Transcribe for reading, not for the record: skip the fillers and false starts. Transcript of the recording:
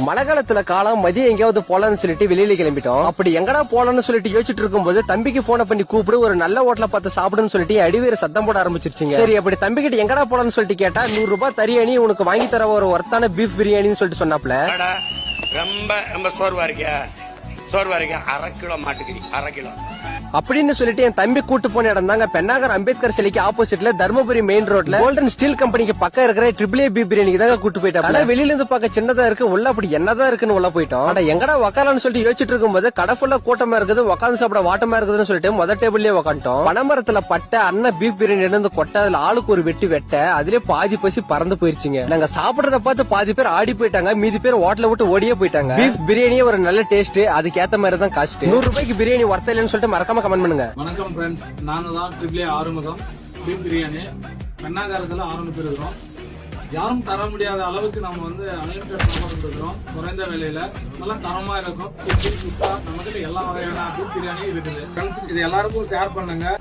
மழை காலத்துல காலம் மதியம் எங்கேயாவது போலான்னு சொல்லிட்டு வெளியில கிளம்பிட்டோம். அப்படி எங்கடா போலான்னு சொல்லிட்டு யோசிச்சுட்டு இருக்கும்போது தம்பிக்கு போன பண்ணி கூப்பிடு ஒரு நல்ல ஹோட்டல பார்த்து சாப்பிடுன்னு சொல்லிட்டு அடிவேற சத்தம் போட ஆரம்பிச்சிருச்சுங்க. சரி அப்படி தம்பி கிட்ட எங்கடா போலான்னு சொல்லிட்டு கேட்டா 100 ரூபாய் தரியாணி உனக்கு வாங்கி தர ஒரு ஒர்த்தான பீஃப் பிரியாணின்னு சொல்லிட்டு சொன்னாப்ல. ரொம்ப ரொம்ப சோர்வா இருக்கியா 1/2 கிலோ மாட்டுக்கறி 1/2 கிலோ அப்படின்னு சொல்லிட்டு என் தம்பி கூட்டு போன இடம் தாங்க பெண்ணாகர் அம்பேத்கர் சிலைக்கு ஆப்போசிட்ல தர்மபுரி மெயின் ரோட்ல கோல்டன் ஸ்டீல் கம்பெனிக்கு பக்கம் இருக்கிற ட்ரிபிள் ஏ பீஃப் பிரியாணிக்கு தாங்க கூட்டு போயிட்டோம். வெளியில இருந்து பார்க்க சின்னதா இருக்கு, உள்ள அப்படி என்னதான் இருக்குன்னு உள்ள போயிட்டோம். ஆனா எங்கடா உக்காலான்னு சொல்லிட்டு யோசிச்சுட்டு இருக்கும்போது கடை ஃபுல்லா கூட்டமா இருக்குது, உட்காந்து சாப்பிட வாட்டமா இருக்குதுன்னு சொல்லிட்டு முதல் டேபிள்லயே உட்காந்துட்டோம். பனைமரத்துல பட்ட அண்ணன் பீஃப் பிரியாணி இருந்து கொட்ட அதுல ஆளுக்கு ஒரு வெட்ட அதுலயே பாதி பசி பறந்து போயிருச்சுங்க. நாங்க சாப்பிடறத பார்த்து பாதி பேர் ஆடி போயிட்டாங்க, மீதி பேர் ஹோட்டல விட்டு ஓடியே போயிட்டாங்க. பீஃப் பிரியாணியே ஒரு நல்ல டேஸ்ட், அதுக்கு ஏத்த மாதிரி தான் காஸ்ட். 100 ரூபாய்க்கு பிரியாணி ஒர்த்த இல்லைன்னு சொல்லிட்டு மறக்காம கமெண்ட் பண்ணுங்க. வணக்கம் ஃப்ரெண்ட்ஸ், நாங்க தான் triple A Arumugam. Beef biryani பெண்ணாகரத்துல 600 பேர் இருக்கிறோம். யாரும் தர முடியாத அளவுக்கு நம்ம வந்து அன்லிமிட்டட் சாப்பாடு இருக்கிறோம். குறைந்த விலையில நல்லா தரமா இருக்கும். நம்ம கிட்ட எல்லா வகையான பீஃப் பிரியாணி இருக்குது. இது எல்லாருக்கும் ஷேர் பண்ணுங்க.